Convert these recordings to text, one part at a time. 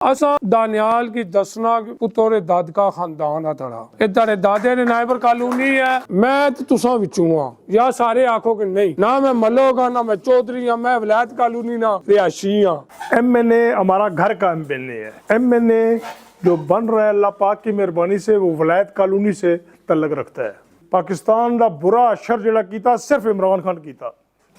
اساں دانیال کی دسنا پتر دادکا خاندان ہے تڑا یہ تڑے دادے نے نائبر کالونی ہے میں تساں وچوں ہاں یا سارے آکھو کہ نہیں نہ میں ملوگ ہاں نہ میں چودھری ہاں میں ولایت کالونی نہ رہائشی ہاں۔ ایم این اے ہمارا گھر کا ایم این اے ہے۔ ایم این اے جو بن رہا ہے اللہ پاک کی مہربانی سے وہ ولایت کالونی سے تعلق رکھتا ہے۔ پاکستان دا برا اشر جڑا کیتا صرف عمران خان کیتا۔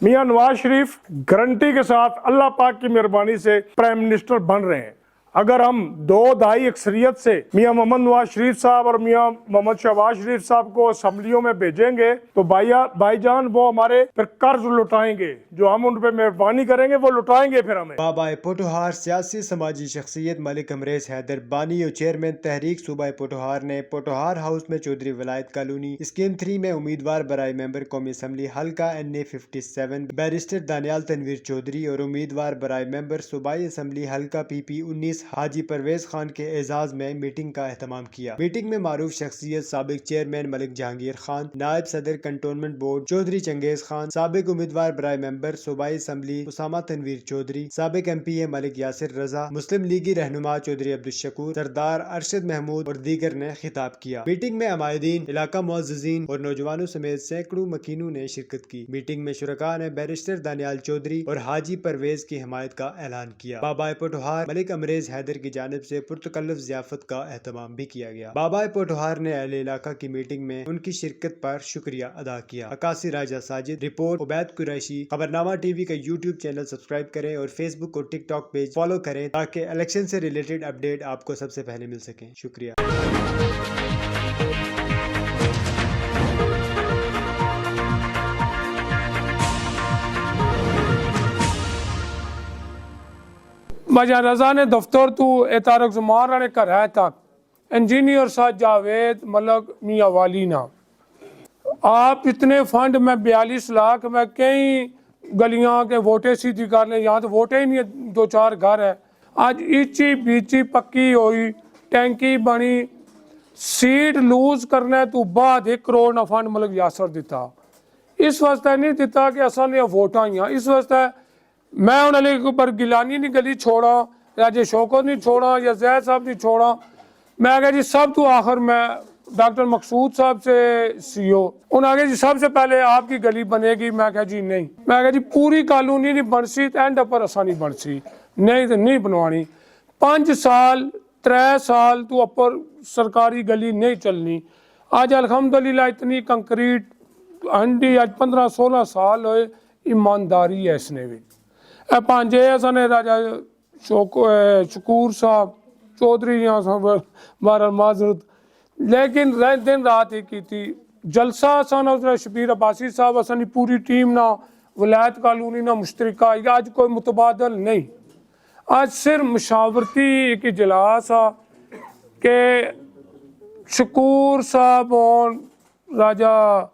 میاں نواز شریف گارنٹی کے ساتھ اللہ پاک کی مہربانی سے پرائم منسٹر بن رہے ہیں۔ اگر ہم 2/2 اکثریت سے میاں محمد نواز شریف صاحب اور میاں محمد شہباز شریف صاحب کو اسمبلیوں میں بھیجیں گے تو بھائی جان وہ ہمارے پھر قرض لٹائیں گے، جو ہم ان پہ مہربانی کریں گے وہ لٹائیں گے پھر ہمیں۔ بابا پوٹوہار سیاسی سماجی شخصیت ملک امریز حیدر بانی اور چیئرمین تحریک صوبہ پوٹوہار نے پوٹوہار ہاؤس میں چودھری ولایت کالونی اسکیم 3 میں امیدوار برائے ممبر قومی اسمبلی حلقہ NA 57 بیرسٹر دانیال تنویر چودھری اور امیدوار برائے ممبر صوبائی اسمبلی حلقہ PP 19 حاجی پرویز خان کے اعزاز میں میٹنگ کا اہتمام کیا۔ میٹنگ میں معروف شخصیت سابق چیئرمین ملک جہانگیر خان، نائب صدر کنٹونمنٹ بورڈ چودھری چنگیز خان، سابق امیدوار برائے ممبر صوبائی اسمبلی اسامہ تنویر چودھری، سابق MPA ملک یاسر رضا، مسلم لیگی رہنما چودھری عبدالشکور، سردار ارشد محمود اور دیگر نے خطاب کیا۔ میٹنگ میں عمائدین، علاقہ معززین اور نوجوانوں سمیت سینکڑوں مکینوں نے شرکت کی۔ میٹنگ میں شرکاء نے بیرسٹر دانیال چودھری اور حاجی پرویز کی حمایت کا اعلان کیا۔ بابا پوٹوہار ملک امریز حیدر کی جانب سے پرتکلف ضیافت کا اہتمام بھی کیا گیا۔ بابا پوٹوہار نے اہل علاقہ کی میٹنگ میں ان کی شرکت پر شکریہ ادا کیا۔ عکاسی راجہ ساجد، رپورٹ عبید قریشی۔ خبرنامہ ٹی وی کا YouTube چینل سبسکرائب کریں اور فیس بک اور ٹک ٹاک پیج فالو کریں تاکہ الیکشن سے ریلیٹڈ اپڈیٹ آپ کو سب سے پہلے مل سکیں۔ شکریہ۔ مجا رضا نے دفتر تو طارق زمان نے کرایا تک انجینئر صاحب جاوید ملک میاں والی نا آپ اتنے فنڈ میں 42 لاکھ میں کئی گلیاں کے ووٹیں سیدھی کر لیں، یہاں تو ووٹیں ہی نہیں، 2-4 گھر ہے آج ایچی بیچی پکی ہوئی ٹینکی بنی سیٹ لوز کرنے تو بعد 1 کروڑ نہ فنڈ ملک یاسر دیتا۔ اس واسطے نہیں دیتا کہ اصل نے ووٹاں ہی ہیں، اس واسطے میں انہوں نے پر گیلانی نہیں گلی چھوڑا، راجے شوکت نہیں چھوڑا یا زید صاحب نہیں چھوڑا، میں کہا جی سب تو آخر میں ڈاکٹر مقصود صاحب سے CEO انہوں نے کہا جی سب سے پہلے آپ کی گلی بنے گی، میں کہا جی نہیں، میں کہا جی پوری کالونی نہیں بن سی اینڈ پر اسا نہیں بن سی، نہیں تو نہیں بنوانی، 5 سال 3 سال تو اپر سرکاری گلی نہیں چلنی۔ آج الحمدللہ اتنی کنکریٹ ہنڈی آج 15-16 سال ہوئے، ایمانداری ہے اس نے بھی پانچے ایسا نے راجہ شکور صاحب چودھری یہاں صاحب بہرحال معذرت، لیکن دن رات ہی کی تھی جلسہ سانا شبیر عباسی صاحب اسانی پوری ٹیم نہ ولایت کالونی نہ مشترکہ، آج کوئی متبادل نہیں، آج صرف مشاورتی ایک اجلاس آ کہ شکور صاحب اور راجہ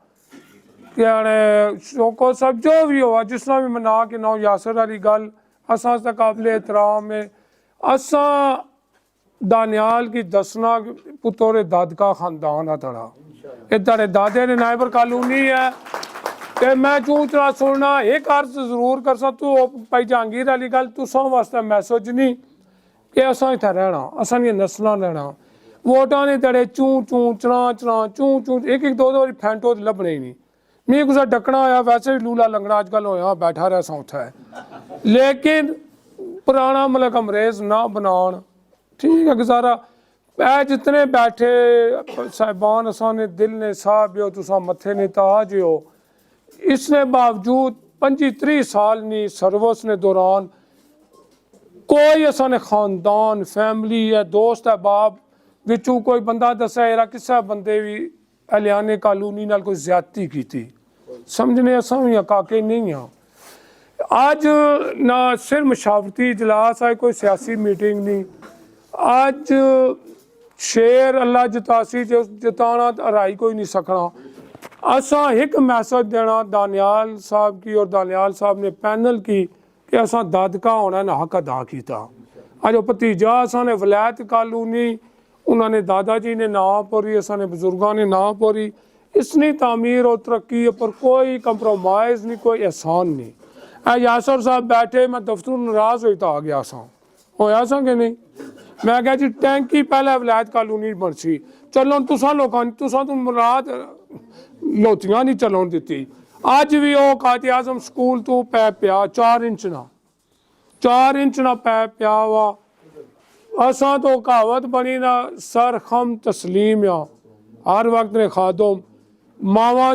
شوکو صاحب جو بھی ہوا جس طرح بھی منا کے نو یاسر علی گل اساں سے قابل احترام ہے، اساں دانیال کی دسنا پتر دادکا خاندان ہے تڑا یہ تڑے دادے نے نائبر کالونی ہے کہ میں چونچنا سننا ایک عرض ضرور کر سکتا ہوں پائی جہانگیر علی گل تو سو واسطے میسج نہیں کہ اساں اتھا رہنا، اساں یہ نسلہ رہنا، ووٹاں نے تڑے چون چون چنا چنا چون چون ایک 2 پھینٹو لبنے ہی نہیں، میں کسا ڈکنا ہویا ویسے ہی لولا لنگڑا آج کل ہویا بیٹھا رہا سا ہے، لیکن پرانا ملک امریز نہ بنان ٹھیک ہے گزارا اے جتنے بیٹھے صاحبان اسان نے دل نے صاحب ہو تساں متھے نے تاج ہو، اس نے باوجود 25-30 سال نی سروس نے دوران کوئی اسان نے خاندان فیملی ہے دوست ہے باپ وچوں کوئی بندہ دسا ایرا کسا بندے بھی اہلیان کالونی نال کوئی زیادتی کی تھی سمجھنے اساں بھی کاکے نہیں ہاں۔ آج نہ صرف مشاورتی اجلاس ہے کوئی سیاسی میٹنگ نہیں، آج شیر اللہ جتاسی جتانا رائی کوئی نہیں سکنا، اساں ایک میسج دینا دانیال صاحب کی اور دانیال صاحب نے پینل کی کہ اساں دادکا ہونا ہے حق ادا کیتا۔ آج بھتیجا اساں نے ولایت کالونی انہوں نے دادا جی نے نام پوری اساں نے بزرگاں نے نام پوری، اس نے تعمیر اور ترقی پر کوئی کمپرومائز نہیں کوئی احسان نہیں۔ یاسر صاحب بیٹھے میں دفتر ناراض ہوئی تا آ گیا سا ਹੋਇਆ ਸਾਂ ਕਿ ਨਹੀਂ। ਮੈਂ ਕਿਹਾ ਜੀ ਟੈਂਕੀ ਪਹਿਲਾਂ ਵਿਲਾਇਤ ਕਾਲੋਨੀ ਬਣਸੀ, ਚੱਲਣ ਤੁਸਾਂ ਲੋਕਾਂ ਨੇ, ਤੁਸਾਂ ਤੋਂ ਮੁਰਾਦ ਲੋਤੀਆਂ ਨਹੀਂ ਚੱਲਣ ਦਿੱਤੀ। ਅੱਜ ਵੀ ਉਹ ਕਾਇਦ ਆਜ਼ਮ ਸਕੂਲ ਤੋਂ ਪੈ ਪਿਆ 4 ਇੰਚ ਨਾ ਪੈ ਪਿਆ ਵਾ। ਅਸਾਂ ਤੋਂ ਕਹਾਵਤ ਬਣੀ ਨਾ ਸਰ ਖਮ ਤਸਲੀਮ ਆ, ਹਰ ਵਕਤ ਨੇ ਖਾਦਮ ਮਾਵਾ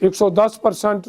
110%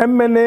MNA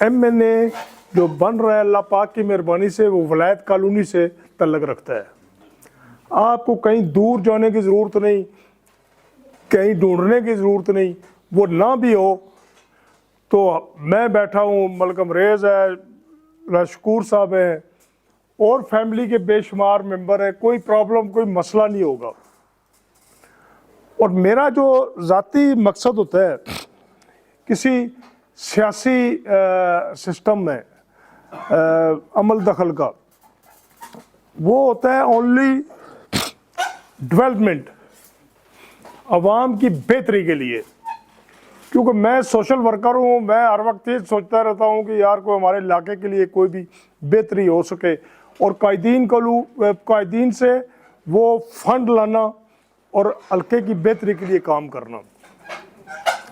MNA جو بن رہا ہے اللہ پاک کی مہربانی سے وہ ولایت کالونی سے تعلق رکھتا ہے. آپ کو کہیں دور جانے کی ضرورت نہیں, کہیں ڈھونڈنے کی ضرورت نہیں. وہ نہ بھی ہو تو میں بیٹھا ہوں, ملک امریز ہے, راشکور صاحب ہیں, اور فیملی کے بے شمار ممبر ہیں, کوئی پرابلم کوئی مسئلہ نہیں ہوگا. اور میرا جو ذاتی مقصد ہوتا ہے کسی سیاسی سسٹم میں عمل دخل کا, وہ ہوتا ہے اونلی ڈیولپمنٹ, عوام کی بہتری کے لیے. کیونکہ میں سوشل ورکر ہوں, میں ہر وقت یہ سوچتا رہتا ہوں کہ یار کوئی ہمارے علاقے کے لیے کوئی بھی بہتری ہو سکے, اور قائدین سے وہ فنڈ لانا اور حلقے کی بہتری کے لیے کام کرنا.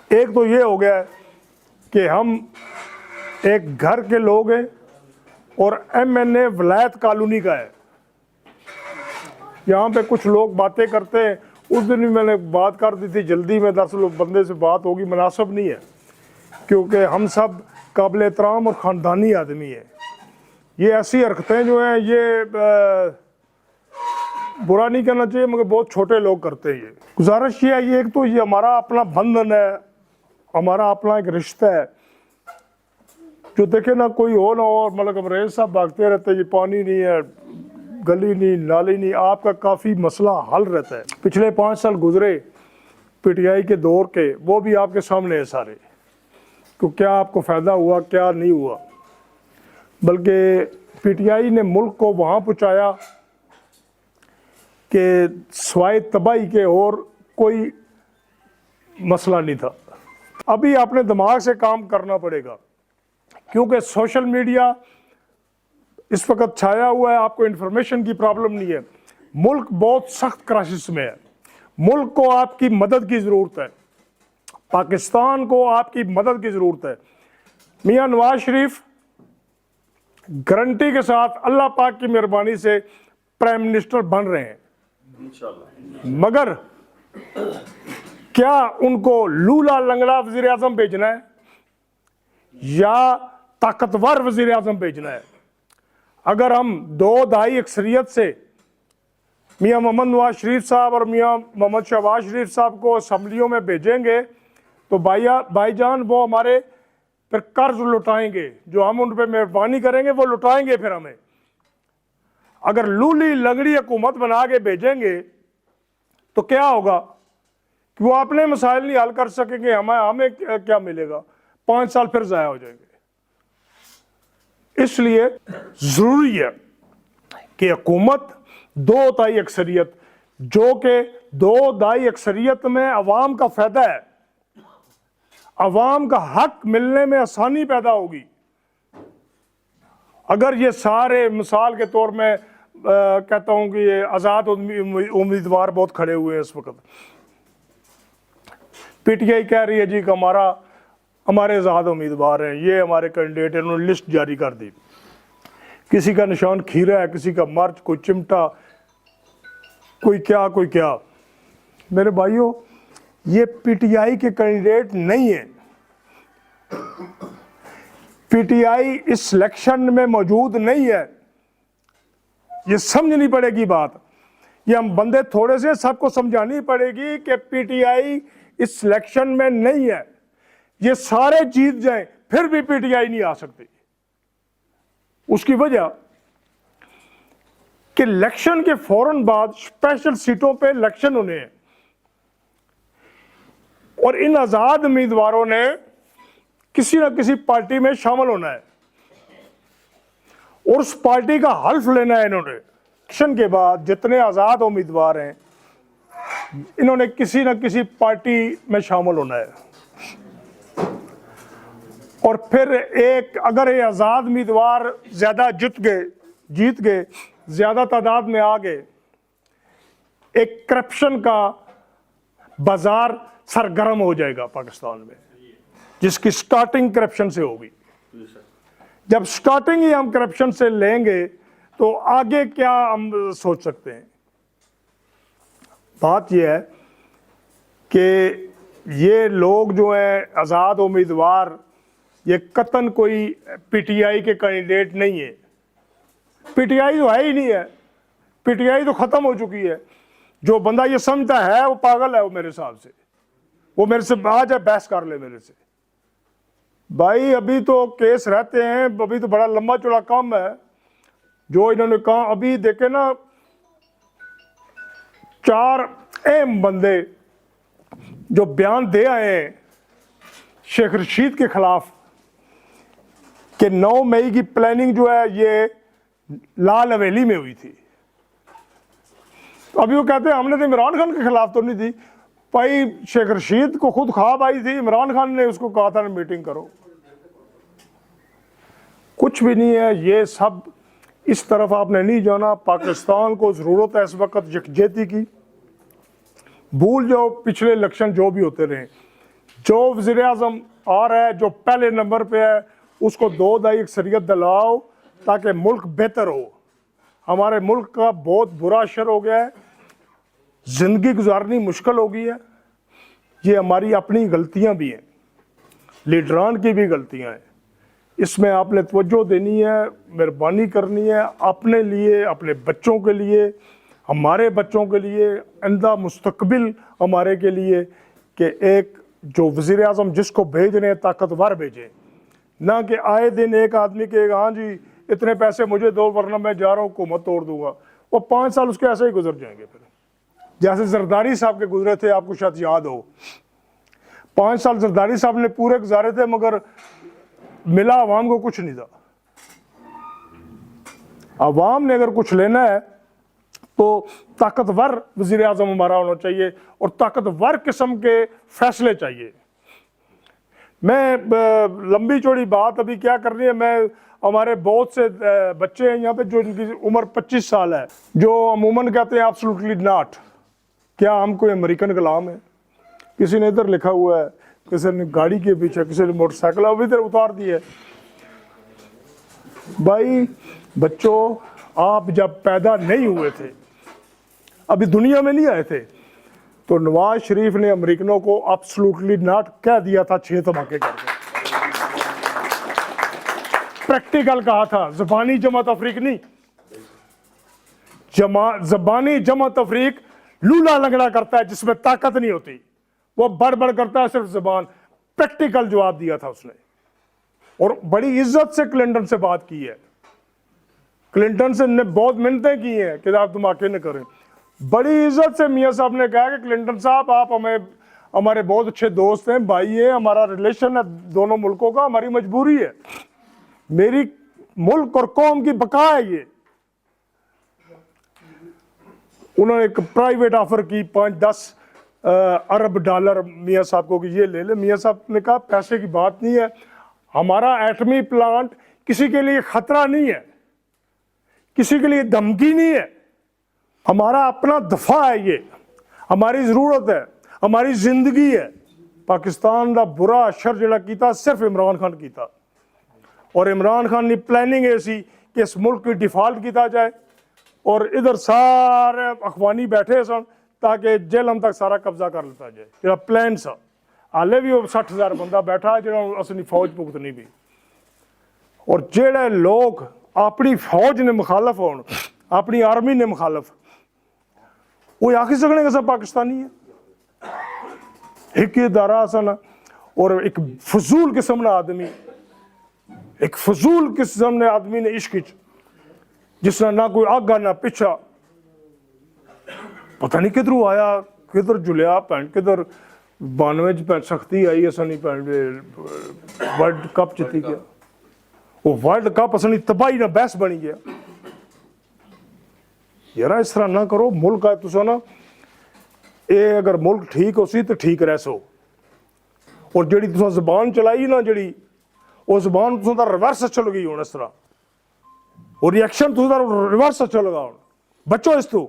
ایک تو یہ ہو گیا ہے کہ ہم ایک گھر کے لوگ ہیں اور ایم این اے ولایت کالونی کا ہے. یہاں پہ کچھ لوگ باتیں کرتے ہیں, اس دن بھی میں نے بات کر دی تھی جلدی میں, 10 بندے سے بات ہوگی, مناسب نہیں ہے, کیونکہ ہم سب قابل احترام اور خاندانی آدمی ہیں. یہ ایسی حرکتیں جو ہیں یہ برا نہیں کہنا چاہیے مگر بہت چھوٹے لوگ کرتے ہیں. یہ گزارش یہ ہے, یہ ایک تو یہ ہمارا اپنا بندھن ہے, ہمارا اپنا ایک رشتہ ہے, جو دیکھے نا کوئی ہو نہ ہو, ملک امریز صاحب بھاگتے رہتے ہیں, یہ پانی نہیں ہے, گلی نہیں, نالی نہیں, آپ کا کافی مسئلہ حل رہتا ہے. پچھلے 5 سال گزرے پی ٹی آئی کے دور کے, وہ بھی آپ کے سامنے ہے سارے, تو کیا آپ کو فائدہ ہوا کیا نہیں ہوا. بلکہ پی ٹی آئی نے ملک کو وہاں پہنچایا کہ سوائے تباہی کے اور کوئی مسئلہ نہیں تھا. ابھی آپ نے دماغ سے کام کرنا پڑے گا, کیونکہ سوشل میڈیا اس وقت چھایا ہوا ہے, آپ کو انفارمیشن کی پرابلم نہیں ہے. ملک بہت سخت کرائسس میں ہے, ملک کو آپ کی مدد کی ضرورت ہے, پاکستان کو آپ کی مدد کی ضرورت ہے. میاں نواز شریف گارنٹی کے ساتھ اللہ پاک کی مہربانی سے پرائم منسٹر بن رہے ہیں مگر کیا ان کو لولا لنگڑا وزیر اعظم بھیجنا ہے یا طاقتور وزیر اعظم بھیجنا ہے؟ اگر ہم 2/2 اکثریت سے میاں محمد نواز شریف صاحب اور میاں محمد شہباز شریف صاحب کو اسمبلیوں میں بھیجیں گے تو بھائی جان وہ ہمارے پھر قرض لٹائیں گے, جو ہم ان پہ مہربانی کریں گے وہ لٹائیں گے پھر ہمیں. اگر لولی لنگڑی حکومت بنا کے بھیجیں گے تو کیا ہوگا کہ وہ اپنے مسائل نہیں حل کر سکیں گے, ہمیں کیا ملے گا, 5 سال پھر ضائع ہو جائیں گے. اس لیے ضروری ہے کہ حکومت 2/3 اکثریت, جو کہ 2/2 اکثریت میں عوام کا فائدہ ہے, عوام کا حق ملنے میں آسانی پیدا ہوگی. اگر یہ سارے مثال کے طور میں کہتا ہوں کہ یہ آزاد امیدوار بہت کھڑے ہوئے ہیں اس وقت, پی ٹی آئی کہہ رہی ہے جی کہ ہمارے آزاد امیدوار ہیں, یہ ہمارے کینڈیڈیٹ ہیں, انہوں نے لسٹ جاری کر دی, کسی کا نشان کھیرا ہے, کسی کا مرچ, کوئی چمٹا, کوئی کیا. میرے بھائیوں یہ پی ٹی آئی کے کینڈیڈیٹ نہیں ہیں, P T I us selection میں موجود نہیں ہے. یہ سمجھنی پڑے گی بات, یہ ہم بندے تھوڑے سے سب کو سمجھانی پڑے گی کہ P T I us selection میں نہیں ہے. یہ سارے جیت جائیں پھر بھی پی ٹی آئی نہیں آ سکتی. اس کی وجہ کہ الیکشن کے فوراً بعد اسپیشل سیٹوں پہ الیکشن ہونے ہیں, اور ان آزاد امیدواروں نے کسی نہ کسی پارٹی میں شامل ہونا ہے اور اس پارٹی کا حلف لینا ہے. انہوں نے الیکشن کے بعد جتنے آزاد امیدوار ہیں انہوں نے کسی نہ کسی پارٹی میں شامل ہونا ہے, اور پھر اگر یہ آزاد امیدوار زیادہ جیت گئے زیادہ تعداد میں آ گئے, ایک کرپشن کا بازار سرگرم ہو جائے گا پاکستان میں, جس کی سٹارٹنگ کرپشن سے ہوگی. جب سٹارٹنگ ہی ہم کرپشن سے لیں گے تو آگے کیا ہم سوچ سکتے ہیں؟ بات یہ ہے کہ یہ لوگ جو ہیں آزاد امیدوار یہ قطن کوئی پی ٹی آئی کے کینڈیڈیٹ نہیں ہے. پی ٹی آئی تو ہے ہی نہیں ہے, پی ٹی آئی تو ختم ہو چکی ہے. جو بندہ یہ سمجھتا ہے وہ پاگل ہے. وہ میرے حساب سے وہ میرے سے آ جائے بحث کر لے میرے سے. بھائی ابھی تو کیس رہتے ہیں, ابھی تو بڑا لمبا چوڑا کام ہے جو انہوں نے کہا. ابھی دیکھیں نا 4 اہم بندے جو بیان دے آئے ہیں شیخ رشید کے خلاف کہ 9 مئی کی پلاننگ جو ہے یہ لال حویلی میں ہوئی تھی. ابھی وہ کہتے ہیں ہم نے تو عمران خان کے خلاف تو نہیں دی. بھائی شیخ رشید کو خود خواب آئی تھی, عمران خان نے اس کو کہا تھا میٹنگ کرو. کچھ بھی نہیں ہے. یہ سب اس طرف آپ نے نہیں جانا. پاکستان کو ضرورت ہے اس وقت یکجہتی کی. بھول جاؤ پچھلے الیکشن جو بھی ہوتے رہے. جو وزیر اعظم آ رہا ہے جو پہلے نمبر پہ ہے اس کو 2 دہائی اکثریت دلاؤ تاکہ ملک بہتر ہو. ہمارے ملک کا بہت برا اثر ہو گیا ہے, زندگی گزارنی مشکل ہو گئی ہے. یہ ہماری اپنی غلطیاں بھی ہیں, لیڈران کی بھی غلطیاں ہیں. اس میں آپ نے توجہ دینی ہے, مہربانی کرنی ہے اپنے لیے, اپنے بچوں کے لیے, ہمارے بچوں کے لیے, آئندہ مستقبل ہمارے کے لیے, کہ ایک جو وزیر اعظم جس کو بھیج رہے ہیں طاقتور بھیجیں. نہ کہ آئے دن ایک آدمی کہے گا ہاں جی اتنے پیسے مجھے دو ورنہ میں جا رہا ہوں حکومت توڑ دوں گا. وہ 5 سال اس کے ایسے ہی گزر جائیں گے. پھر جیسے زرداری صاحب کے گزرے تھے, آپ کو شاید یاد ہو, 5 سال زرداری صاحب نے پورے گزارے تھے مگر ملا عوام کو کچھ نہیں تھا. عوام نے اگر کچھ لینا ہے تو طاقتور وزیر اعظم ہمارا ہونا چاہیے اور طاقتور قسم کے فیصلے چاہیے. میں لمبی چوڑی بات ابھی کیا کرنی ہے. میں ہمارے بہت سے بچے ہیں یہاں پہ جو ان کی عمر 25 سال ہے, جو عموماً کہتے ہیں ایبسولوٹلی ناٹ. کیا ہم کوئی امریکن غلام ہے؟ کسی نے ادھر لکھا ہوا ہے, کسی نے گاڑی کے پیچھے, کسی نے موٹر سائیکل ابھی ادھر اتار دی ہے. بھائی بچوں, آپ جب پیدا نہیں ہوئے تھے, ابھی دنیا میں نہیں آئے تھے, تو نواز شریف نے امریکنوں کو ایبسولوٹلی ناٹ کہہ دیا تھا 6 دھماکے کر کے. پریکٹیکل کہا تھا, زبانی جمع تفریق نہیں. زبانی جمع تفریق لولا لنگڑا کرتا ہے جس میں طاقت نہیں ہوتی, وہ بڑھ بڑھ کرتا ہے صرف زبان. پریکٹیکل جواب دیا تھا اس نے, اور بڑی عزت سے کلنٹن سے بات کی ہے. کلنٹن سے نے بہت منتیں کی ہیں کہ آپ دھماکے نہ کریں. بڑی عزت سے میاں صاحب نے کہا کہ کلنٹن صاحب آپ ہمارے بہت اچھے دوست ہیں, بھائی ہیں, ہمارا ریلیشن ہے دونوں ملکوں کا, ہماری مجبوری ہے, میری ملک اور قوم کی بقا ہے یہ. انہوں نے ایک پرائیویٹ آفر کی 5-10 ارب ڈالر میاں صاحب کو کہ یہ لے لے. میاں صاحب نے کہا پیسے کی بات نہیں ہے, ہمارا ایٹمی پلانٹ کسی کے لیے خطرہ نہیں ہے, کسی کے لیے دھمکی نہیں ہے, ہمارا اپنا دفاع ہے, یہ ہماری ضرورت ہے, ہماری زندگی ہے. پاکستان دا برا اثر جڑا کیتا صرف عمران خان کیتا, اور عمران خان نے پلاننگ ایسی کہ اس ملک کی ڈیفالٹ کیتا جائے, اور ادھر سارے اخوانی بیٹھے سن تاکہ جیلم تک سارا قبضہ کر لیتا جائے. جڑا پلان سا حالے بھی 60,000 بندہ بیٹھا ہے جڑا اصلی فوج بھگتنی بھی. اور جڑے لوگ اپنی فوج نے مخالف ہون, اپنی آرمی نے مخالف, وہ آخی سکنے کا سب پاکستانی ہے. ایک ادارہ سن اور ایک فضول قسم نے آدمی, ایک فضول قسم نے آدمی نے عشق جس نے نہ کوئی آگا نہ پیچھا, پتہ نہیں کدھروں آیا, کدھر جلیا پینٹ, کدھر 92 پینٹ سختی آئی اسانی پینٹ ورلڈ کپ جتی گیا. وہ ورلڈ کپ اسانی تباہی نہ بحث بنی گیا. یار اس طرح نہ کرو. ملک ہے تسا نا, اے اگر ملک ٹھیک ہو سی تو ٹھیک رہ سو, اور جڑی تسا زبان چلائی نا, جڑی وہ زبان تسا دا ریورس چل گئی ہوں اس طرح, اور ریئیکشن تسا دا ریورس چل گا. بچو اس تو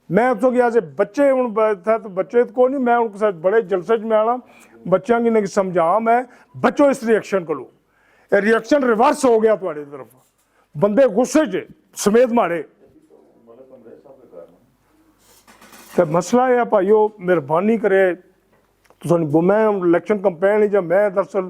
میں تو گیا سے بچے ہوں تھا تو بچے کو نہیں, میں ان کے ساتھ بڑے جلسے میں آنا بچوں کی نہیں سمجھا, میں بچو اس ریئیکشن کو لو. ریئیکشن ریورس ہو گیا تمہاری طرف, بندے غصے چ سمیت مارے. تو مسئلہ ہے بھائیو, مہربانی کرے. میں الیکشن کمپین جب میں دراصل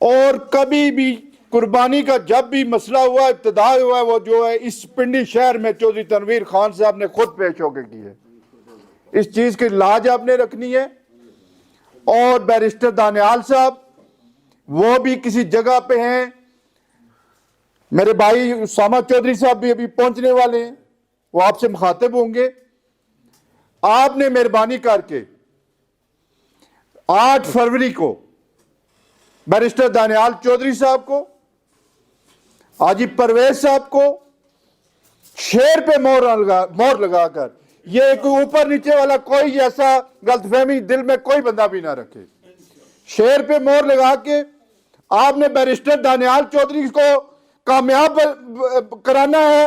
اور کبھی بھی قربانی کا جب بھی مسئلہ ہوا ابتدا ہوا ہے وہ جو ہے اس پنڈی شہر میں چودھری تنویر خان صاحب نے خود پیش ہو کے کی ہے. اس چیز کی لاج آپ نے رکھنی ہے. اور بیرسٹر دانیال صاحب وہ بھی کسی جگہ پہ ہیں, میرے بھائی اسامہ چودھری صاحب بھی ابھی پہنچنے والے ہیں, وہ آپ سے مخاطب ہوں گے. آپ نے مہربانی کر کے 8 فروری کو بیرسٹر دانیال چودھری صاحب کو, حاجی پرویز صاحب کو شیر پہ مور لگا کر, یہ کوئی اوپر نیچے والا کوئی ایسا غلط فہمی دل میں کوئی بندہ بھی نہ رکھے, شیر پہ مور لگا کے آپ نے بیرسٹر دانیال چودھری کو کامیاب کرانا ہے.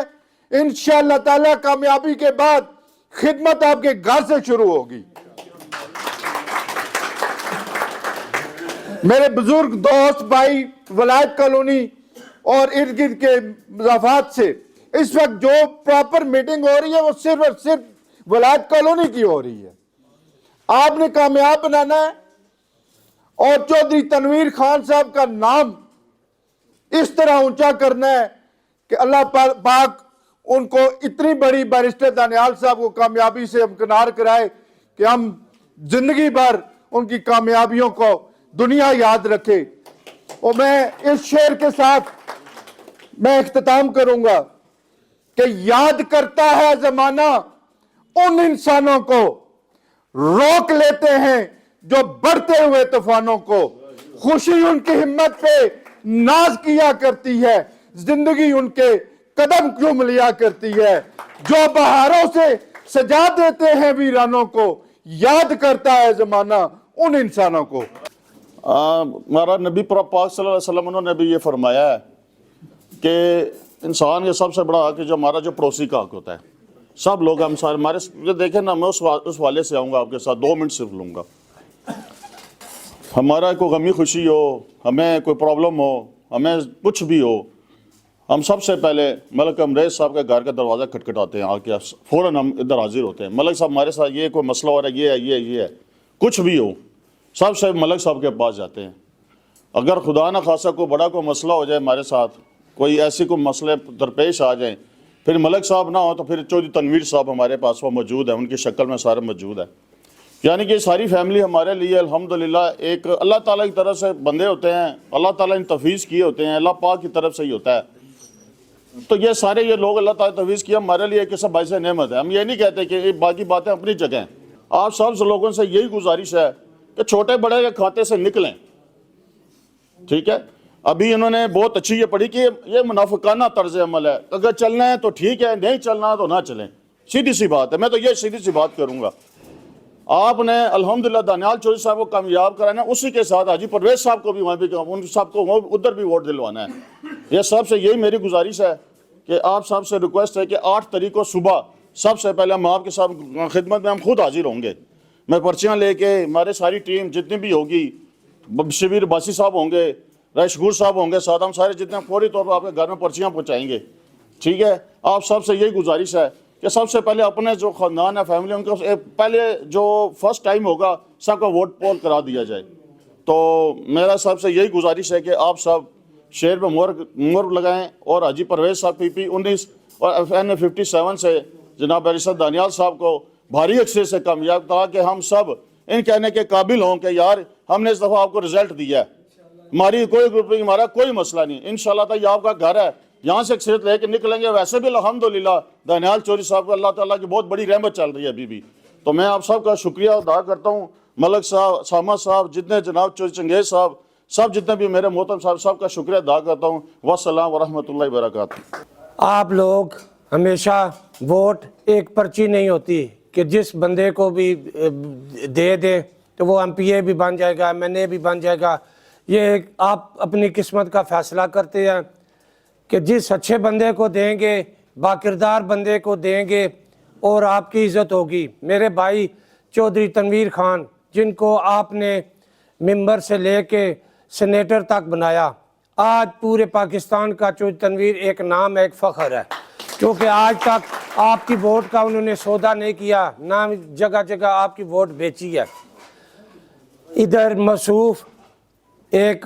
انشاءاللہ تعالی کامیابی کے بعد خدمت آپ کے گھر سے شروع ہوگی. میرے بزرگ دوست بھائی ولایت کالونی اور ارد گرد کے مضافات سے اس وقت جو پراپر میٹنگ ہو رہی ہے وہ صرف اور صرف ولایت کالونی کی ہو رہی ہے. آپ نے کامیاب بنانا ہے اور چودھری تنویر خان صاحب کا نام اس طرح اونچا کرنا ہے کہ اللہ پاک ان کو اتنی بڑی بیرسٹر دانیال صاحب کو کامیابی سے امکنار کرائے کہ ہم زندگی بھر ان کی کامیابیوں کو دنیا یاد رکھے. اور میں اس شعر کے ساتھ میں اختتام کروں گا کہ یاد کرتا ہے زمانہ ان انسانوں کو, روک لیتے ہیں جو بڑھتے ہوئے طوفانوں کو, خوشی ان کی ہمت پہ ناز کیا کرتی ہے, زندگی ان کے قدم چوم لیا کرتی ہے, جو بہاروں سے سجا دیتے ہیں ویرانوں کو, یاد کرتا ہے زمانہ ان انسانوں کو. ہمارا نبی پاک صلی اللہ علیہ وسلم انہوں نے بھی یہ فرمایا ہے کہ انسان کے سب سے بڑا حق ہے جو ہمارا جو پڑوسی کا حق ہوتا ہے. سب لوگ ہم سارے ہمارے دیکھیں نا, میں اس والے سے آؤں گا آپ کے ساتھ 2 منٹ صرف لوں گا. ہمارا کوئی غمی خوشی ہو, ہمیں کوئی پرابلم ہو, ہمیں کچھ بھی ہو, ہم سب سے پہلے ملک امریز صاحب کے گھر کا دروازہ کھٹکھٹاتے ہیں, آ کے فوراً ہم ادھر حاضر ہوتے ہیں. ملک صاحب ہمارے ساتھ یہ کوئی مسئلہ ہو رہا ہے, یہ ہے, کچھ بھی ہو, سب سے ملک صاحب کے پاس جاتے ہیں. اگر خدا نہ خاصا کوئی بڑا کوئی مسئلہ ہو جائے ہمارے ساتھ, کوئی ایسی کوئی مسئلے درپیش آ جائیں, پھر ملک صاحب نہ ہو تو پھر چودھری تنویر صاحب ہمارے پاس وہ موجود ہے, ان کی شکل میں سارا موجود ہے. یعنی کہ ساری فیملی ہمارے لیے الحمدللہ ایک اللہ تعالیٰ کی طرف سے بندے ہوتے ہیں, اللہ تعالیٰ نے تفویض کیے ہوتے ہیں, اللہ پاک کی طرف سے ہی ہوتا ہے. تو یہ سارے یہ لوگ اللہ تعالیٰ تفویض کیا ہمارے لیے ایک سب باعث نعمت ہے. ہم یہ نہیں کہتے کہ باقی باتیں اپنی جگہ ہیں. آپ سب لوگوں سے یہی گزارش ہے کہ چھوٹے بڑے کے کھاتے سے نکلیں, ٹھیک ہے. ابھی انہوں نے بہت اچھی یہ پڑھی کہ یہ منافقانہ طرز عمل ہے, اگر چلنا ہے تو ٹھیک ہے, نہیں چلنا تو نہ چلیں, سیدھی سی بات ہے. میں تو یہ سیدھی سی بات کروں گا. آپ نے الحمدللہ دانیال چودھری صاحب کو کامیاب کرانا ہے, اسی کے ساتھ حاجی پرویز صاحب کو بھی وہاں بھی ان سب کو ادھر بھی ووٹ دلوانا ہے. یہ سب سے یہی میری گزارش ہے کہ آپ سب سے ریکویسٹ ہے کہ 8 تاریخ کو صبح سب سے پہلے ہم آپ کے ساتھ خدمت میں ہم خود حاضر ہوں گے. میں پرچیاں لے کے, ہمارے ساری ٹیم جتنی بھی ہوگی, شبیر باسی صاحب ہوں گے, راشگور صاحب ہوں گے, ساتھ ہم سارے جتنے فوری طور پر آپ کے گھر میں پرچیاں پہنچائیں گے, ٹھیک ہے. آپ سب سے یہی گزارش ہے کہ سب سے پہلے اپنے جو خاندان ہے, فیملی, ان کو پہلے جو فرسٹ ٹائم ہوگا سب کا ووٹ پول کرا دیا جائے. تو میرا سب سے یہی گزارش ہے کہ آپ سب شیر پہ مور لگائیں اور حاجی پرویز صاحب پی 19 اور FN 57 سے جناب بیرسٹر دانیال صاحب کو بھاری اکثر سے کامیاب, تاکہ ہم سب ان کہنے کے قابل ہوں کہ یار ہم نے اس دفعہ آپ کو رزلٹ دیا ہے, ہماری کوئی گروپنگ, ہمارا کوئی مسئلہ نہیں, انشاءاللہ تعالی یہ آپ کا گھر ہے, یہاں سے اکثریت لے کے نکلیں گے. ویسے بھی الحمدللہ دانیال چودھری صاحب کو اللہ تعالیٰ کی بہت بڑی رحمت چل رہی ہے ابھی بھی. تو میں آپ سب کا شکریہ ادا کرتا ہوں. ملک صاحب, سامہ صاحب, جتنے جناب چودھری چنگیز صاحب, سب جتنے بھی میرے محترم صاحب, سب کا شکریہ ادا کرتا ہوں. والسلام ورحمۃ اللہ وبرکاتہ. آپ لوگ ہمیشہ ووٹ ایک پرچی نہیں ہوتی کہ جس بندے کو بھی دے دیں تو وہ MPA بھی بن جائے گا, MNA بھی بن جائے گا. یہ آپ اپنی قسمت کا فیصلہ کرتے ہیں کہ جس اچھے بندے کو دیں گے, باکردار بندے کو دیں گے اور آپ کی عزت ہوگی. میرے بھائی چودھری تنویر خان, جن کو آپ نے ممبر سے لے کے سینیٹر تک بنایا, آج پورے پاکستان کا چودھری تنویر ایک نام ہے, ایک فخر ہے, کیونکہ آج تک آپ کی ووٹ کا انہوں نے سودا نہیں کیا, نہ جگہ جگہ آپ کی ووٹ بیچی ہے. ادھر مصروف ایک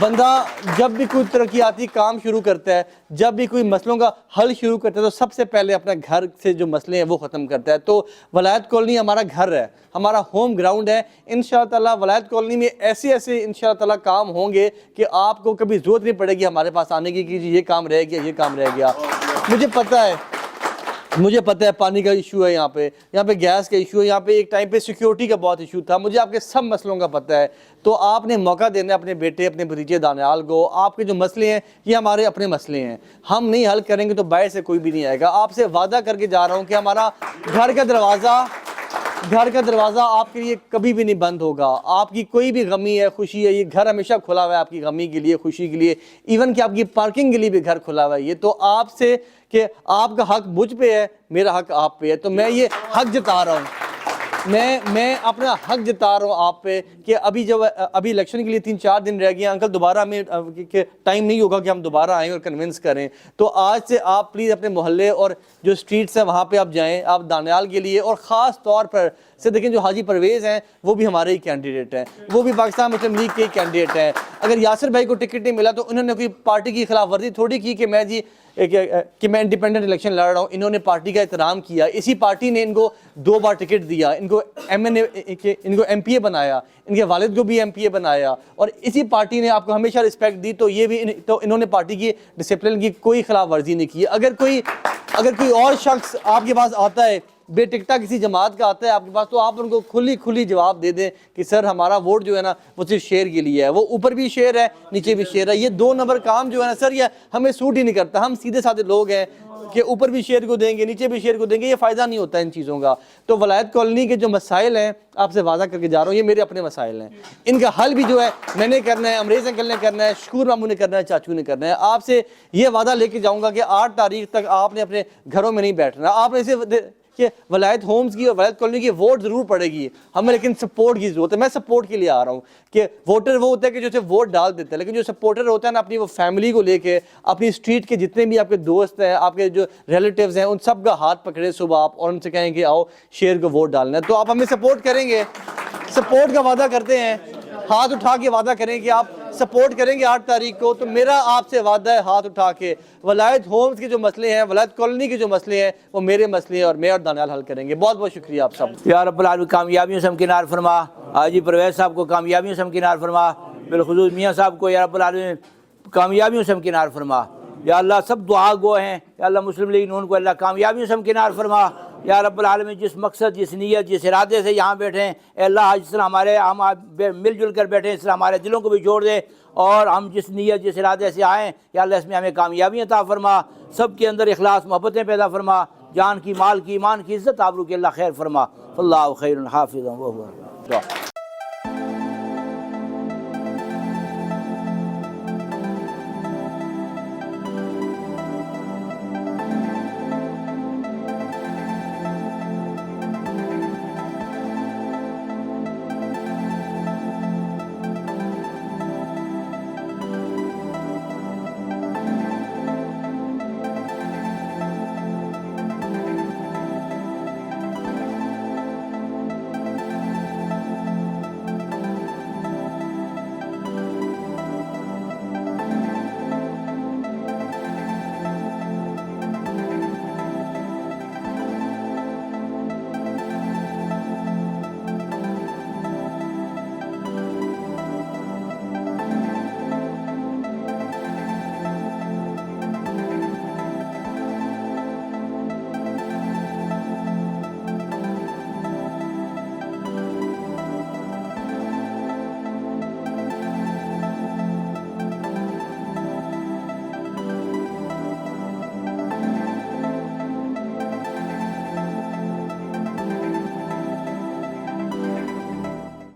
بندہ جب بھی کوئی ترقیاتی کام شروع کرتا ہے، جب بھی کوئی مسئلوں کا حل شروع کرتا ہے تو سب سے پہلے اپنے گھر سے جو مسئلے ہیں وہ ختم کرتا ہے. تو ولایت کالونی ہمارا گھر ہے، ہمارا ہوم گراؤنڈ ہے. انشاءاللہ تعالیٰ ولایت کالونی میں ایسے انشاءاللہ تعالیٰ کام ہوں گے کہ آپ کو کبھی ضرورت نہیں پڑے گی ہمارے پاس آنے کی کہ جی یہ کام رہ گیا، یہ کام رہ گیا. مجھے پتہ ہے پانی کا ایشو ہے، یہاں پہ گیس کا ایشو ہے، یہاں پہ ایک ٹائم پہ سیکیورٹی کا بہت ایشو تھا. مجھے آپ کے سب مسئلوں کا پتہ ہے. تو آپ نے موقع دینا ہے اپنے بیٹے، اپنے بھتیجے دانیال کو. آپ کے جو مسئلے ہیں یہ ہمارے اپنے مسئلے ہیں، ہم نہیں حل کریں گے تو باہر سے کوئی بھی نہیں آئے گا. آپ سے وعدہ کر کے جا رہا ہوں کہ ہمارا گھر کا دروازہ آپ کے لیے کبھی بھی نہیں بند ہوگا. آپ کی کوئی بھی غمی ہے، خوشی ہے، یہ گھر ہمیشہ کھلا ہوا ہے آپ کی غمی کے لیے، خوشی کے لیے، ایون کہ آپ کی پارکنگ کے لیے بھی گھر کھلا ہوا ہے. یہ تو آپ سے کہ آپ کا حق مجھ پہ ہے، میرا حق آپ پہ ہے. تو میں یہ حق جتا رہا ہوں، میں اپنا حق جتا رہا ہوں آپ پہ کہ ابھی الیکشن کے لیے 3-4 دن رہ گئے ہیں. انکل دوبارہ ہمیں ٹائم نہیں ہوگا کہ ہم دوبارہ آئیں اور کنونس کریں. تو آج سے آپ پلیز اپنے محلے اور جو سٹریٹس ہیں وہاں پہ آپ جائیں. آپ دانیال کے لیے اور خاص طور پر سے دیکھیں جو حاجی پرویز ہیں وہ بھی ہمارے ہی کینڈیڈیٹ ہیں، وہ بھی پاکستان مسلم لیگ کے کینڈیڈیٹ ہیں. اگر یاسر بھائی کو ٹکٹ نہیں ملا تو انہوں نے کوئی پارٹی کی خلاف ورزی تھوڑی کی کہ میں انڈیپینڈنٹ الیکشن لڑ رہا ہوں. انہوں نے پارٹی کا احترام کیا. اسی پارٹی نے ان کو 2 بار ٹکٹ دیا، ان کو ایم پی اے بنایا، ان کے والد کو بھی ایم پی اے بنایا، اور اسی پارٹی نے آپ کو ہمیشہ رسپیکٹ دی. تو یہ بھی تو انہوں نے پارٹی کی ڈسپلن کی کوئی خلاف ورزی نہیں کی. اگر کوئی اور شخص آپ کے پاس آتا ہے، بے ٹکٹا کسی جماعت کا آتا ہے آپ کے پاس، تو آپ ان کو کھلی جواب دے دیں کہ سر ہمارا ووٹ جو ہے نا وہ صرف شیئر کے لیے ہے، وہ اوپر بھی شیئر ہے نیچے بھی شیئر ہے. یہ 2 نمبر کام جو ہے نا سر یہ ہمیں سوٹ ہی نہیں کرتا. ہم سیدھے سادھے لوگ ہیں کہ اوپر بھی شیئر کو دیں گے نیچے بھی شیئر کو دیں گے، یہ فائدہ نہیں ہوتا ان چیزوں کا. تو ولایت کالونی کے جو مسائل ہیں آپ سے واضح کر کے جا رہا ہوں، یہ میرے اپنے مسائل ہیں. ان کا حل بھی جو ہے میں نے کرنا ہے، امریز انکل نے کرنا ہے، شکور ماموں نے کرنا ہے، چاچو نے کرنا ہے. آپ سے یہ وعدہ لے کے جاؤں گا کہ 8 تاریخ تک آپ نے اپنے گھروں میں نہیں بیٹھنا. آپ نے کہ ولایت ہومز کی اور ولایت کالونی کی ووٹ ضرور پڑے گی ہمیں، لیکن سپورٹ کی ضرورت ہے. میں سپورٹ کے لیے آ رہا ہوں کہ ووٹر وہ ہوتا ہے کہ جو صرف ووٹ ڈال دیتا ہے، لیکن جو سپورٹر ہوتا ہے نا اپنی وہ فیملی کو لے کے، اپنی اسٹریٹ کے جتنے بھی آپ کے دوست ہیں، آپ کے جو ریلیٹیوز ہیں، ان سب کا ہاتھ پکڑے صبح آپ اور ان سے کہیں کہ آؤ شیئر کو ووٹ ڈالنا ہے. تو آپ ہمیں سپورٹ کریں گے، سپورٹ کا وعدہ کرتے ہیں، ہاتھ اٹھا کے وعدہ کریں کہ آپ سپورٹ کریں گے 8 تاریخ کو. تو میرا آپ سے وعدہ ہے ہاتھ اٹھا کے ولایت ہومز کے جو مسئلے ہیں، ولایت کالونی کے جو مسئلے ہیں وہ میرے مسئلے ہیں اور میں اور دانیال حل کریں گے. بہت بہت شکریہ آپ سب. یا رب العالمین کامیابیوں سے ہمکنار فرما. حاجی پرویز صاحب کو کامیابیوں سے ہمکنار فرما. بالخصوص میاں صاحب کو یا رب العالمین کامیابیوں سے ہمکنار فرما. یا اللہ سب دعا گو ہیں، یا اللہ مسلم لیگ نون کو اللہ کامیابیوں سے ہمکنار فرما. یا رب العالمین جس مقصد، جس نیت، جس ارادے سے یہاں بیٹھے ہیں، اے اللہ جس طرح ہم مل جل کر بیٹھے ہیں اس طرح ہمارے دلوں کو بھی جوڑ دے، اور ہم جس نیت جس ارادے سے آئیں یا اللہ اس میں ہمیں کامیابی عطا فرما. سب کے اندر اخلاص محبتیں پیدا فرما. جان کی، مال کی، ایمان کی عزت آبرو کی اللہ خیر فرما. اللہ خیر حافظ.